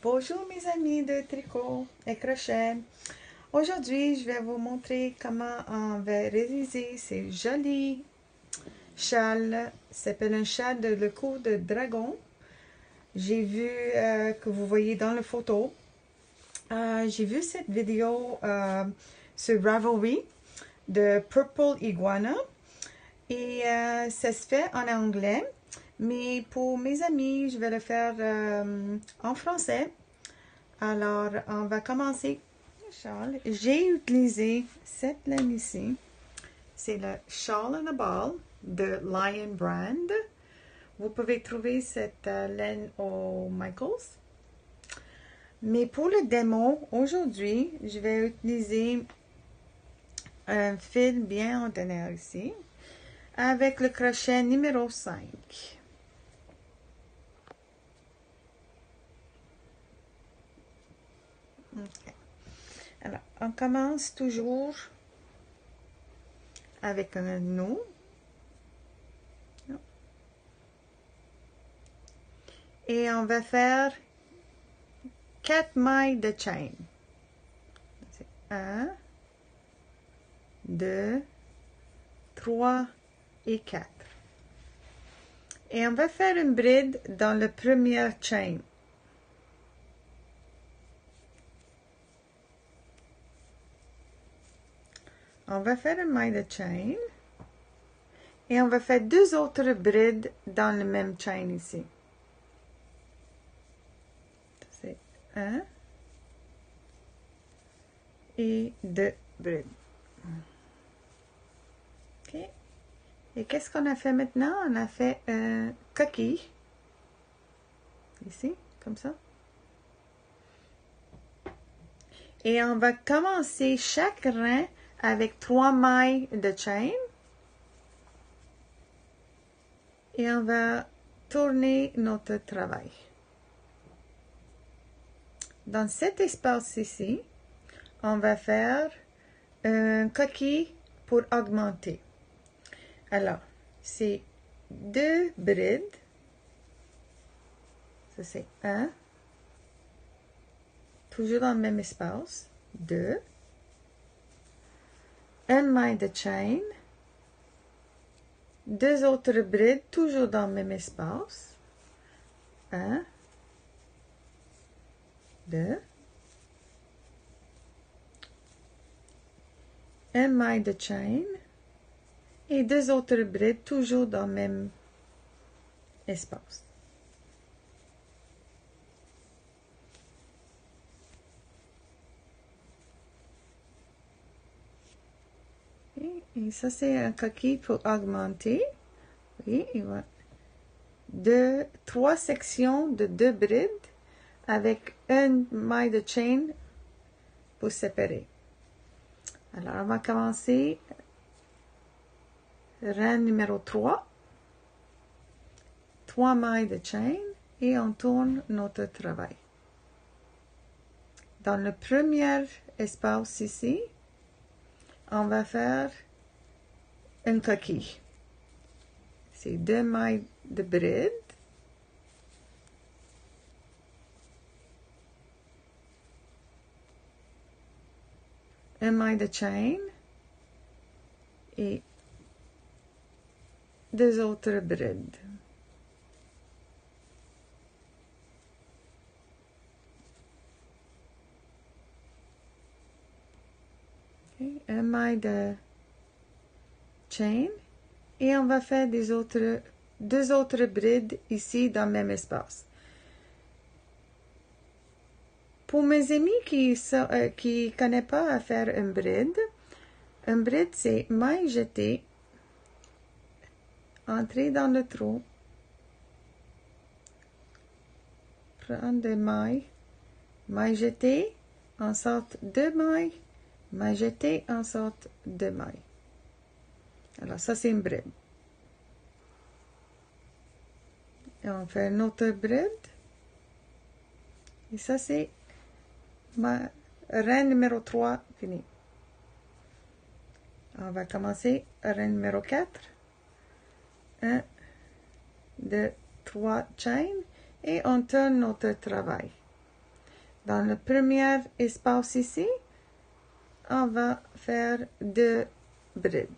Bonjour mes amis de tricot et crochet. Aujourd'hui, je vais vous montrer comment on va réaliser ces jolis châles. Ça s'appelle un châle de le cou de dragon. J'ai vu que vous voyez dans la photo. J'ai vu cette vidéo sur Ravelry de Purple Iguana et ça se fait en anglais. Mais pour mes amis, je vais le faire en français. Alors, on va commencer. Charles, j'ai utilisé cette laine ici. C'est le Shawl and a Ball de Lion Brand. Vous pouvez trouver cette laine au Michaels. Mais pour le démo, aujourd'hui, je vais utiliser un fil bien ordinaire ici avec le crochet numéro 5. Okay. Alors, on commence toujours avec un nœud. Et on va faire 4 mailles de chain. 1, 2, 3 et 4. Et on va faire une bride dans la première chain. On va faire une maille de chain. Et on va faire deux autres brides dans le même chain ici. C'est 1 et 2 brides. OK. Et qu'est-ce qu'on a fait maintenant? On a fait un coquille. Ici, comme ça. Et on va commencer chaque rang avec 3 mailles de chain. Et on va tourner notre travail. Dans cet espace ici, on va faire un coquille pour augmenter. Alors, c'est 2 brides. Ça, c'est 1. Toujours dans le même espace. 2. Une maille de chain. 2 autres brides, toujours dans le même espace. 1. 2. Une maille de chain. Et 2 autres brides, toujours dans le même espace. Et ça, c'est un coquille pour augmenter. Oui, il va 3 sections de 2 brides avec une maille de chain pour séparer. Alors, on va commencer rang numéro 3. 3 mailles de chain et on tourne notre travail. Dans le premier espace ici, on va faire une coquille. C'est 2 mailles de bride. Une maille de chain et 2 autres brides. Okay. Une maille de chain et on va faire deux autres brides ici dans le même espace. Pour mes amis qui connaissent pas à faire une bride c'est maille jetée, entrer dans le trou, prendre des mailles jetée, en sorte 2 mailles, maille jetée, en sorte 2 mailles. Alors ça c'est une bride. Et on fait une autre bride. Et ça c'est rang numéro 3 fini. On va commencer rang numéro 4. 1, 2, 3 chain et on tourne notre travail. Dans le premier espace ici, on va faire 2 brides.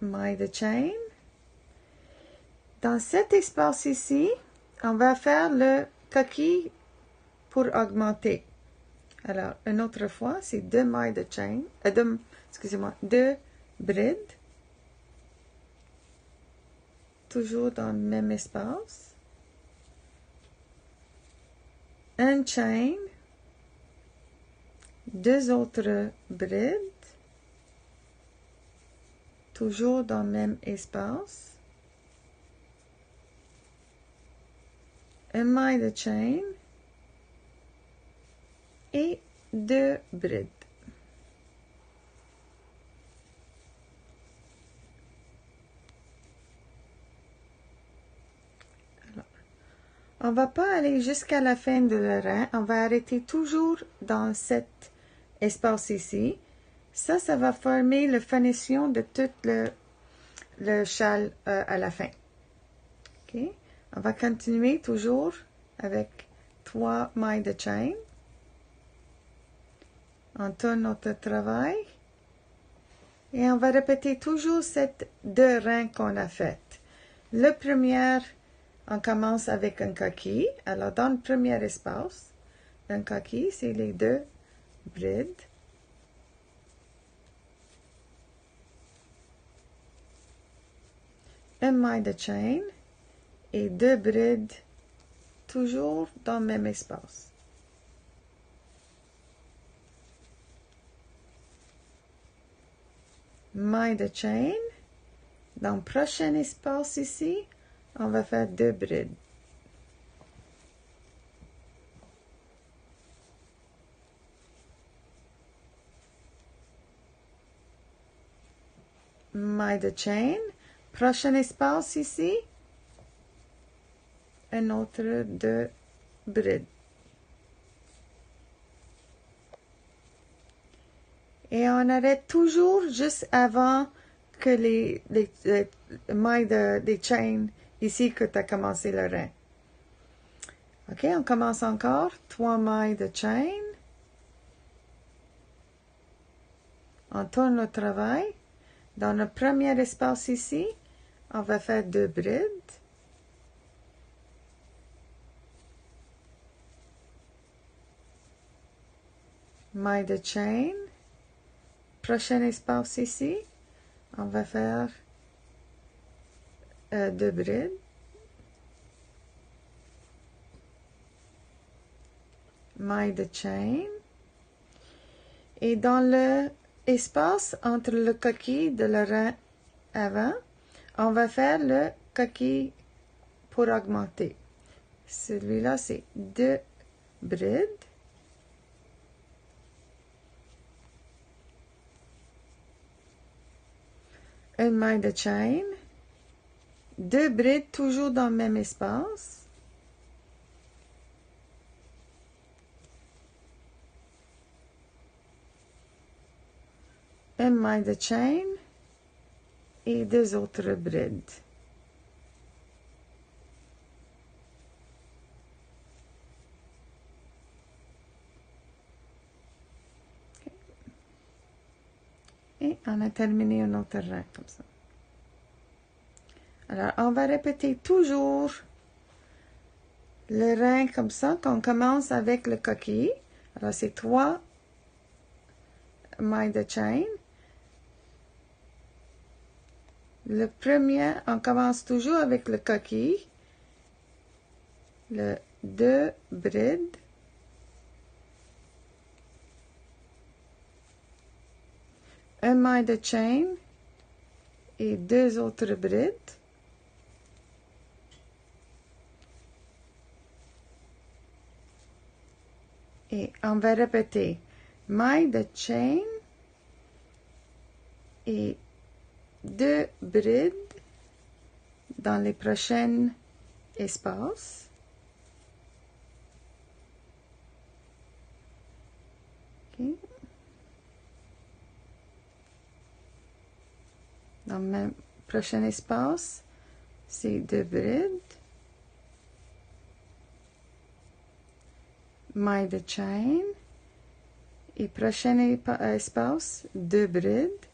Maille de chaîne. Dans cet espace ici, on va faire le coquille pour augmenter. Alors, une autre fois, c'est 2 mailles de chaîne, excusez-moi, 2 brides. Toujours dans le même espace. Un chain. 2 autres brides. Toujours dans le même espace. Un maille de chain. Et 2 brides. On ne va pas aller jusqu'à la fin de le rein. On va arrêter toujours dans cet espace ici. Ça va former le finition de tout le châle à la fin. OK? On va continuer toujours avec 3 mailles de chaîne. On tourne notre travail. Et on va répéter toujours ces 2 reins qu'on a fait. Le premier, on commence avec un coquille. Alors, dans le premier espace, un coquille, c'est les 2 brides. Un maille de chaîne et 2 brides, toujours dans le même espace. Maille de chaîne. Dans le prochain espace ici, on va faire 2 brides. Maille de chaîne. Prochain espace ici, un autre 2 brides. Et on arrête toujours juste avant que les mailles des chaînes ici que tu as commencé le rein. OK, on commence encore. 3 mailles de chaîne. On tourne le travail. Dans le premier espace ici, on va faire 2 brides. Maille de chaîne. Prochain espace ici, on va faire 2 brides. Maille de chaîne. Et dans l'espace entre le coquille de le rein avant, on va faire le coquille pour augmenter. Celui-là, c'est 2 brides. Une maille de chaîne. 2 brides toujours dans le même espace. Une maille de chaîne et 2 autres brides. Et on a terminé un autre rang comme ça. Alors, on va répéter toujours le rein comme ça, qu'on commence avec le coquille. Alors, c'est 3 mailles de chaîne. Le premier, on commence toujours avec le coquille. Le 2 brides. Un maille de chaîne et 2 autres brides. Et on va répéter maille de chaîne et 2 brides dans les prochains espaces. Okay. Dans le prochain espace, c'est 2 brides, maille de chaîne, et prochain espace, 2 brides,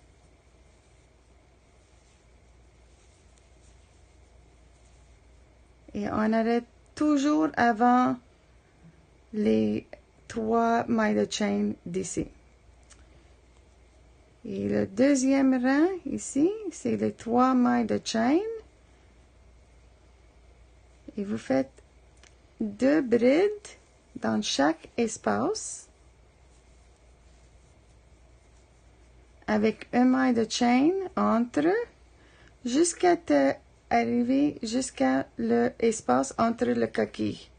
et on arrête toujours avant les 3 mailles de chaîne d'ici. Et le deuxième rang ici, c'est les 3 mailles de chaîne. Et vous faites 2 brides dans chaque espace avec une maille de chaîne entre jusqu'à arriver jusqu'à l'espace entre le coquille.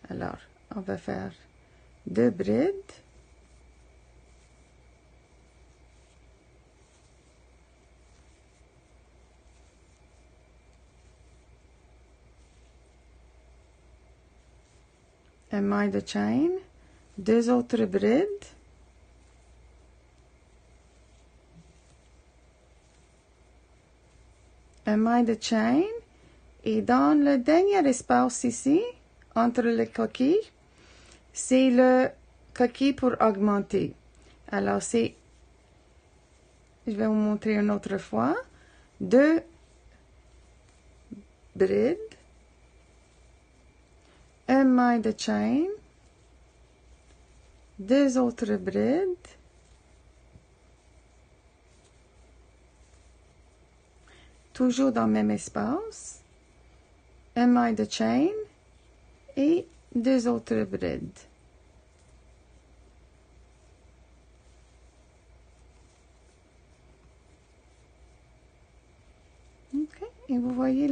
Alors, on va faire 2 brides. Un maille de chaîne, 2 autres brides, un maille de chaîne, et dans le dernier espace ici, entre les coquilles, c'est le coquille pour augmenter. Alors c'est, je vais vous montrer une autre fois, 2 brides, un maille de chaîne, 2 autres brides, toujours dans le même espace, un maille de chaîne et 2 autres brides. Ok, et vous voyez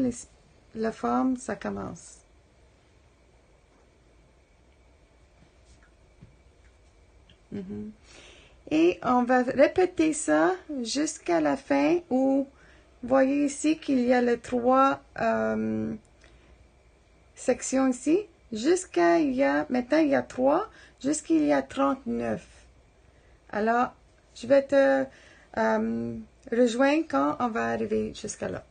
la forme, ça commence. Et on va répéter ça jusqu'à la fin où vous voyez ici qu'il y a les 3 sections ici. Maintenant il y a 3, jusqu'il y a 39. Alors, je vais te rejoindre quand on va arriver jusqu'à là.